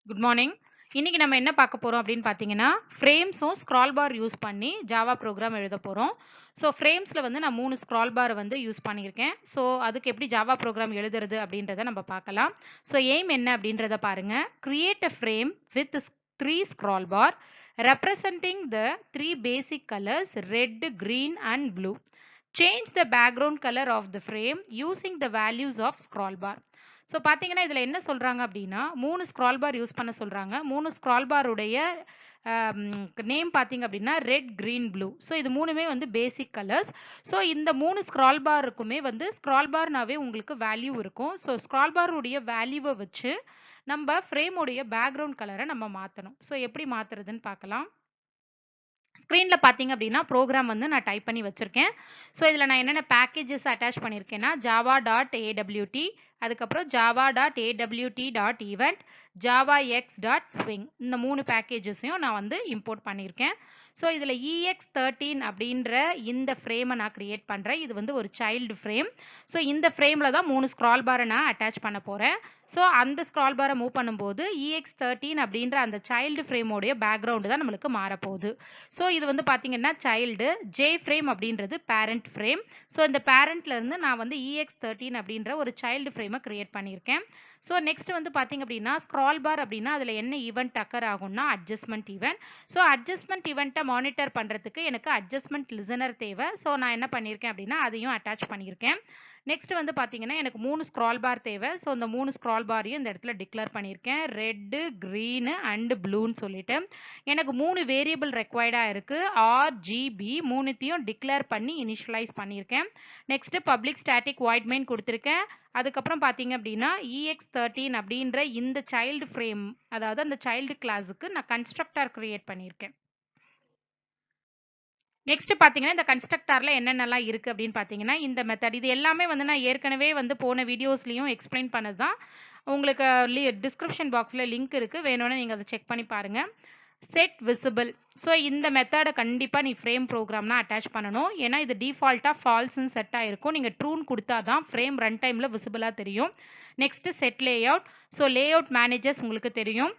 Good morning. இன்னைக்கு நம்ம என்ன பார்க்க போறோம் அப்படின்னு பார்த்தீங்கன்னா, ஃப்ரேம்ஸும் ஸ்க்ரால் பார் யூஸ் பண்ணி ஜாவா ப்ரோக்ராம் எழுத போறோம். ஸோ ஃப்ரேம்ஸ்ல வந்து நான் 3 ஸ்க்ரால் பார் வந்து யூஸ் பண்ணியிருக்கேன். ஸோ அதுக்கு எப்படி ஜாவா ப்ரோக்ராம் எழுதுறது அப்படின்றத நம்ம பார்க்கலாம். ஸோ எய்ம் என்ன அப்படின்றத பாருங்க. Create a frame with 3 scroll bar representing the 3 basic colors red, green and blue. Change the background color of the frame using the values of scroll bar. So பார்த்தீங்கன்னா இதில் என்ன சொல்கிறாங்க அப்படின்னா 3 ஸ்க்ரால் பார் use பண்ண சொல்கிறாங்க. 3 ஸ்க்ரால் பாருடைய நேம் பார்த்தீங்க அப்படின்னா red, green, blue. So இது மூணுமே வந்து பேசிக் கலர்ஸ். ஸோ இந்த 3 ஸ்க்ரால் பாருக்குமே வந்து ஸ்க்ரால் பார்னாவே உங்களுக்கு வேல்யூ இருக்கும். ஸோ ஸ்க்ரால் பாருடைய வேல்யூவை வச்சு நம்ம ஃப்ரேமுடைய பேக்ரவுண்ட் கலரை நம்ம மாற்றணும். ஸோ எப்படி மாற்றுறதுன்னு பார்க்கலாம். ஸ்க்ரீன்ல பார்த்தீங்க அப்படின்னா ப்ரோக்ராம் வந்து நான் டைப் பண்ணி வச்சிருக்கேன். ஸோ இதில் நான் என்னென்ன பேக்கேஜஸ் அட்டாச் பண்ணியிருக்கேன்னா ஜாவா டாட் ஏடபிள்யூடி, அதுக்கப்புறம் Java dot AWT dot event, Java X dot swing, இந்த 3 பேக்கேஜஸையும் நான் வந்து இம்போர்ட் பண்ணியிருக்கேன். ஸோ இதில் EX13 அப்படின்ற இந்த ஃப்ரேமை நான் கிரியேட் பண்ணுறேன். இது வந்து ஒரு சைல்டு ஃப்ரேம். ஸோ இந்த ஃப்ரேமில் தான் 3 ஸ்க்ரால் பாரை நான் அட்டாச் பண்ண போகிறேன். ஸோ அந்த ஸ்க்ரால் பாரை மூவ் பண்ணும்போது EX13 அப்படின்ற அந்த சைல்டு ஃப்ரேமோடைய பேக்ரவுண்டு தான் நம்மளுக்கு மாறப்போகுது. ஸோ இது வந்து பார்த்தீங்கன்னா சைல்டு, ஜே ஃப்ரேம் அப்படின்றது பேரண்ட் ஃப்ரேம். ஸோ இந்த பேரண்ட்லேருந்து நான் வந்து EX13 அப்படின்ற ஒரு சைல்டு ஃப்ரேமை கிரியேட் பண்ணியிருக்கேன். ஸோ நெக்ஸ்ட் வந்து பார்த்தீங்க அப்படின்னா ஸ்க்ரால் பார் அப்படின்னா அதில் என்ன ஈவெண்ட் அக்கர் ஆகும்னா அட்ஜஸ்ட்மெண்ட் ஈவெண்ட். ஸோ அட்ஜஸ்ட்மெண்ட் ஈவெண்ட்டை மானிட்டர் பண்ணுறதுக்கு எனக்கு அட்ஜஸ்ட்மெண்ட் லிசனர் தேவை. ஸோ நான் என்ன பண்ணியிருக்கேன் அப்படின்னா அதையும் அட்டாச் பண்ணியிருக்கேன். நெக்ஸ்ட் வந்து பார்த்தீங்கன்னா எனக்கு 3 ஸ்க்ரால் பார் தேவை. ஸோ இந்த 3 ஸ்க்ரால் பாரையும் இந்த இடத்துல டிக்ளேர் பண்ணியிருக்கேன். ரெட்டு, க்ரீனு அண்டு ப்ளூன்னு சொல்லிட்டு எனக்கு 3 வேரியபிள் ரெக்வயர்டாக இருக்குது. RGB மூணுத்தையும் டிக்ளேர் பண்ணி இனிஷியலைஸ் பண்ணியிருக்கேன். Next public static void main கொடுத்துருக்கேன். அதுக்கப்புறம் பார்த்தீங்க அப்படின்னா EX13 அப்படின்ற இந்த சைல்டு ஃப்ரேம், அதாவது அந்த சைல்டு கிளாஸுக்கு நான் கன்ஸ்ட்ரக்டர் கிரியேட் பண்ணியிருக்கேன். நெக்ஸ்ட் பார்த்தீங்கன்னா இந்த கன்ஸ்ட்ரக்டர்ல என்னென்னலாம் இருக்குது அப்படின்னு பார்த்தீங்கன்னா இந்த மெத்தட், இது எல்லாமே வந்து நான் ஏற்கனவே வந்து போன வீடியோஸ்லையும் எக்ஸ்பிளைன் பண்ணது தான். உங்களுக்கு டிஸ்கிரிப்ஷன் பாக்ஸில் லிங்க் இருக்குது, வேணும்னா நீங்கள் அதை செக் பண்ணி பாருங்கள். Set visible. ஸோ இந்த மெத்தடை கண்டிப்பாக நீ ஃப்ரேம் ப்ரோக்ராம்னா அட்டாச் பண்ணணும். ஏன்னா இது டிஃபால்ட்டாக ஃபால்ஸ்ன்னு செட் ஆகிருக்கும். நீங்கள் ட்ரூன்னு கொடுத்தா தான் ஃப்ரேம் ரன் டைமில் விசிபிளாக தெரியும். Next set lay out. So lay out managers உங்களுக்கு தெரியும்.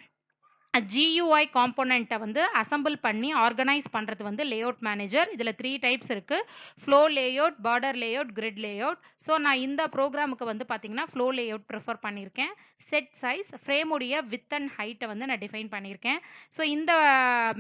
GUI காம்போனண்ட்டை வந்து அசம்பிள் பண்ணி ஆர்கனைஸ் பண்ணுறது வந்து லேஅவுட் மேனேஜர். இதில் 3 டைப்ஸ் இருக்குது. Flow layout, border layout, grid layout. So நான் இந்த ப்ரோக்ராமுக்கு வந்து பார்த்தீங்கன்னா ஃப்ளோ லேஅவுட் ப்ரிஃபர் பண்ணியிருக்கேன். செட் சைஸ், ஃப்ரேமுடைய வித் அண்ட் ஹைட்டை வந்து நான் டிஃபைன் பண்ணியிருக்கேன். ஸோ இந்த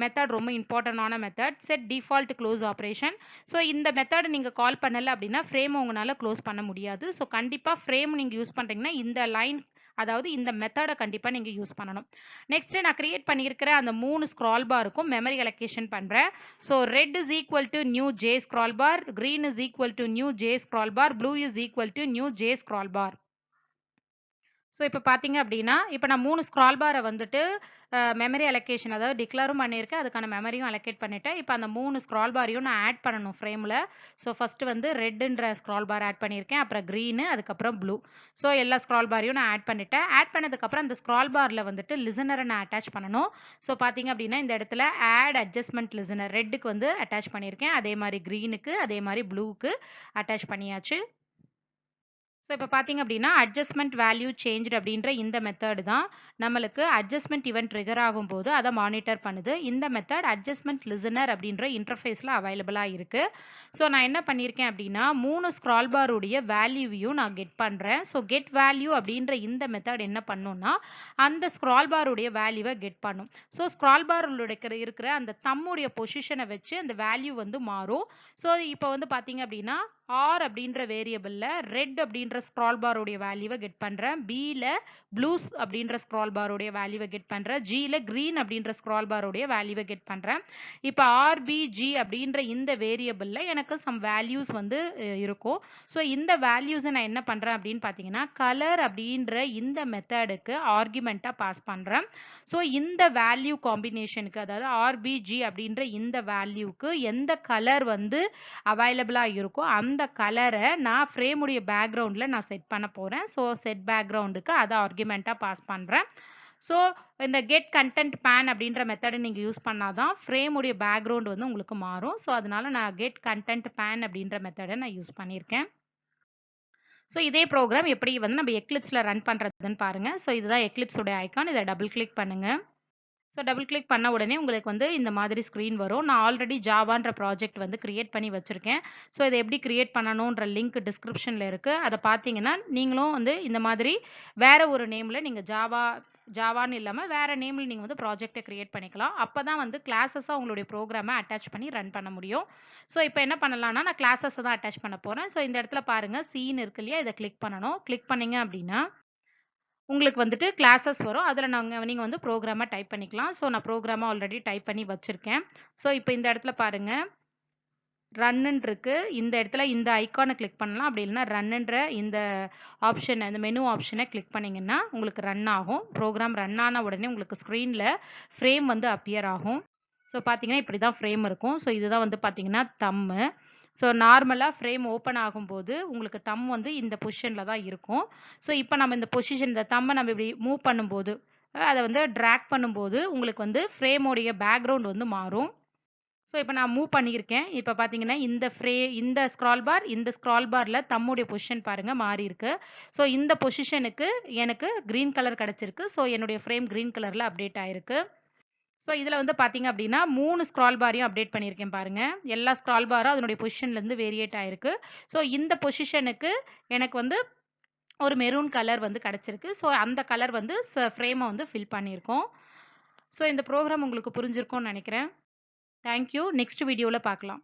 மெத்தட் ரொம்ப இம்பார்ட்டண்டான method. Set default close operation. So இந்த மெத்தட் நீங்கள் கால் பண்ணலை அப்படின்னா ஃப்ரேம் உங்களால் க்ளோஸ் பண்ண முடியாது. ஸோ கண்டிப்பாக ஃப்ரேம் நீங்கள் யூஸ் பண்ணுறீங்கன்னா இந்த லைன், அதாவது இந்த மெத்தடை கண்டிப்பாக நீங்கள் யூஸ் பண்ணணும். நெக்ஸ்ட் நான் கிரியேட் பண்ணியிருக்கிற அந்த 3 ஸ்க்ரால் பாருக்கும் மெமரி அலோகேஷன் பண்ணுறேன். So red is equal to new J scroll bar, green is equal to new J scroll bar, blue is equal to new J scroll bar. So இப்போ பார்த்தீங்க அப்படின்னா இப்போ நான் 3 ஸ்க்ரால் பாரை வந்துட்டு மெமரி அலோகேஷன், அதாவது டிக்ளரும் பண்ணியிருக்கேன், அதுக்கான மெமரியும் அலோகேட் பண்ணிட்டேன். இப்போ அந்த 3 ஸ்க்ரால் பாரையும் நான் ஆட் பண்ணணும் ஃப்ரேமில். ஸோ ஃபஸ்ட்டு வந்து ரெட்டுன்ற ஸ்க்ரால் பார் ஆட் பண்ணியிருக்கேன், அப்புறம் க்ரீனு, அதுக்கப்புறம் ப்ளூ. ஸோ எல்லா ஸ்க்ரால் பாரையும் நான் ஆட் பண்ணிட்டேன். ஆட் பண்ணதுக்கப்புறம் அந்த ஸ்க்ரால் பாரில் வந்துட்டு லிசனரை நான் அட்டாச் பண்ணணும். ஸோ பார்த்தீங்க அப்படின்னா இந்த இடத்துல ஆட் அட்ஜஸ்ட்மெண்ட் லிசனர் ரெட்டுக்கு வந்து அட்டாச் பண்ணியிருக்கேன், அதே மாதிரி க்ரீனுக்கு, அதே மாதிரி ப்ளூவுக்கு அட்டாச் பண்ணியாச்சு. ஸோ இப்போ பார்த்தீங்க அப்படின்னா அட்ஜஸ்ட்மெண்ட் வேல்யூ சேஞ்ச் அப்படின்ற இந்த மெத்தட் தான் நம்மளுக்கு அட்ஜஸ்ட்மெண்ட் ஈவெண்ட் ட்ரிகர் ஆகும்போது அதை மானிட்டர் பண்ணுது. இந்த மெத்தட் அட்ஜஸ்ட்மெண்ட் லிசனர் அப்படின்ற இன்டர்ஃபேஸில் அவைலபிளாக இருக்குது. ஸோ நான் என்ன பண்ணியிருக்கேன் அப்படின்னா 3 ஸ்க்ரால் பாருடைய வேல்யூவையும் நான் கெட் பண்ணுறேன். ஸோ கெட் வேல்யூ அப்படின்ற இந்த மெத்தட் என்ன பண்ணுன்னா அந்த ஸ்க்ரால் பாருடைய வேல்யூவை கெட் பண்ணும். ஸோ ஸ்க்ரால் பாருடைய இருக்கிற அந்த தம்முடைய பொசிஷனை வச்சு அந்த வேல்யூ வந்து மாறும். ஸோ இப்போ வந்து பார்த்தீங்க அப்படின்னா ஆர் அப்படின்ற வேரியபிளில் ரெட் அப்படின்ற ஸ்க்ரால் பாரோடைய வேல்யூவை கெட் பண்ணுறேன், பியில் ப்ளூஸ் அப்படின்ற ஸ்க்ரால் பாரோடைய வேல்யூவை கெட் பண்ணுறேன், ஜியில் க்ரீன் அப்படின்ற ஸ்க்ரால் பாரோடைய வேல்யூவை கெட் பண்ணுறேன். இப்போ ஆர்பிஜி அப்படின்ற இந்த வேரியபிளில் எனக்கு சம் வேல்யூஸ் வந்து இருக்கும். ஸோ இந்த வேல்யூஸை நான் என்ன பண்ணுறேன் அப்படின்னு பார்த்தீங்கன்னா கலர் அப்படின்ற இந்த மெத்தடுக்கு ஆர்குமெண்ட்டாக பாஸ் பண்ணுறேன். ஸோ இந்த வேல்யூ காம்பினேஷனுக்கு, அதாவது ஆர்பிஜி அப்படின்ற இந்த வேல்யூக்கு எந்த கலர் வந்து அவைலபிளாக இருக்கோ அந்த கலரை நான் ஃப்ரேமுடைய பேக்ரவுண்டில் நான் செட் பண்ண போகிறேன். ஸோ செட் பேக்ரவுண்டுக்கு அதை ஆர்குமெண்ட்டாக பாஸ் பண்ணுறேன். ஸோ இந்த கெட் கண்டென்ட் பேன் அப்படின்ற மெத்தடை நீங்கள் யூஸ் பண்ணால் தான் ஃப்ரேமுடைய பேக்ரவுண்ட் வந்து உங்களுக்கு மாறும். ஸோ அதனால நான் கெட் கண்டென்ட் பேன் அப்படின்ற மெத்தடை நான் யூஸ் பண்ணியிருக்கேன். ஸோ இதே ப்ரோகிராம் எப்படி வந்து நம்ம எக்லிப்ஸில் ரன் பண்ணுறதுன்னு பாருங்க. ஸோ இதுதான் எக்லிப்ஸோட ஐகான். இதை டபுள் கிளிக் பண்ணுங்க. ஸோ டபுள் கிளிக் பண்ண உடனே உங்களுக்கு வந்து இந்த மாதிரி ஸ்க்ரீன் வரும். நான் ஆல்ரெடி ஜாவான்ற ப்ராஜெக்ட் வந்து கிரியேட் பண்ணி வச்சிருக்கேன். ஸோ இதை எப்படி கிரியேட் பண்ணணுன்ற லிங்க் டிஸ்கிரிப்ஷன்ல இருக்கு. அதை பார்த்தீங்கன்னா, நீங்களும் வந்து இந்த மாதிரி வேற ஒரு நேம்ல நீங்க ஜாவான்னு இல்லாம வேற நேம்ல நீங்க வந்து ப்ராஜெக்ட்ட கிரியேட் பண்ணிக்கலாம். அப்பதான் வந்து கிளாஸஸா உங்களுடைய ப்ரோகிராம அட்டாச் பண்ணி ரன் பண்ண முடியும். ஸோ இப்போ என்ன பண்ணலாம்னா, நான் கிளாஸஸ தான் அட்டாச் பண்ண போறேன். ஸோ இந்த இடத்துல பாருங்க சீன் இருக்கு இல்லையா? இதை கிளிக் பண்ணணும். கிளிக் பண்ணீங்க அப்படின்னா உங்களுக்கு வந்துட்டு கிளாஸஸ் வரும். அதில நீங்க வந்து புரோகிராமா டைப் பண்ணிக்கலாம். ஸோ நான் புரோகிராமா ஆல்ரெடி டைப் பண்ணி வச்சிருக்கேன். ஸோ இப்போ இந்த இடத்துல பாருங்க, ரன்னுன்னு இருக்கு. இந்த இடத்துல இந்த ஐகான கிளிக் பண்ணலாம். அப்படி இல்லன்னா ரன்னுன்ற இந்த ஆப்ஷன் இந்த மெனு ஆப்ஷன கிளிக் பண்ணீங்கன்னா, உங்களுக்கு ரன் ஆகும். புரோகிராம் ரன் ஆன உடனே உங்களுக்கு ஸ்க்ரீன்ல ஃப்ரேம் வந்து அப்பியர் ஆகும். ஸோ பார்த்தீங்கன்னா, இப்படி தான் ஃப்ரேம் இருக்கும். ஸோ இதுதான் வந்து பார்த்தீங்கன்னா தம்மு. ஸோ நார்மலா ஃப்ரேம் ஓப்பன் ஆகும்போது, உங்களுக்கு தம் வந்து இந்த பொசிஷன்ல தான் இருக்கும். ஸோ இப்ப நம்ம இந்த பொசிஷன் இந்த தம்ம நம்ம இப்படி மூவ் பண்ணும்போது, அத வந்து டிராக் பண்ணும்போது, உங்களுக்கு வந்து ஃப்ரேமோடைய பேக்கிரவுண்ட் வந்து மாறும். ஸோ இப்ப நான் மூவ் பண்ணியிருக்கேன். இப்ப பார்த்தீங்கன்னா, இந்த இந்த ஸ்க்ரால் பார்ல தம்முடைய பொசிஷன் பாருங்க மாறியிருக்கு. ஸோ இந்த பொசிஷனுக்கு எனக்கு கிரீன் கலர் கிடைச்சிருக்கு. ஸோ என்னுடைய ஃப்ரேம் கிரீன் கலர்ல அப்டேட் ஆயிருக்கு. ஸோ இதுல வந்து பார்த்தீங்க அப்படின்னா, 3 ஸ்க்ரால் பாரையும் அப்டேட் பண்ணியிருக்கேன் பாருங்க. எல்லா ஸ்க்ரால் பாரும் அதனுடைய பொசிஷன்லேருந்து வேரியேட் ஆயிருக்கு. ஸோ இந்த பொசிஷனுக்கு எனக்கு வந்து ஒரு மெரூன் கலர் வந்து கிடைச்சிருக்கு. ஸோ அந்த கலர் வந்து ஃப்ரேம வந்து ஃபில் பண்ணியிருக்கோம். ஸோ இந்த ப்ரோகிராம் உங்களுக்கு புரிஞ்சிருக்கும்னு நெனைக்கிறேன். Thank you. நெக்ஸ்ட் வீடியோல பார்க்கலாம்.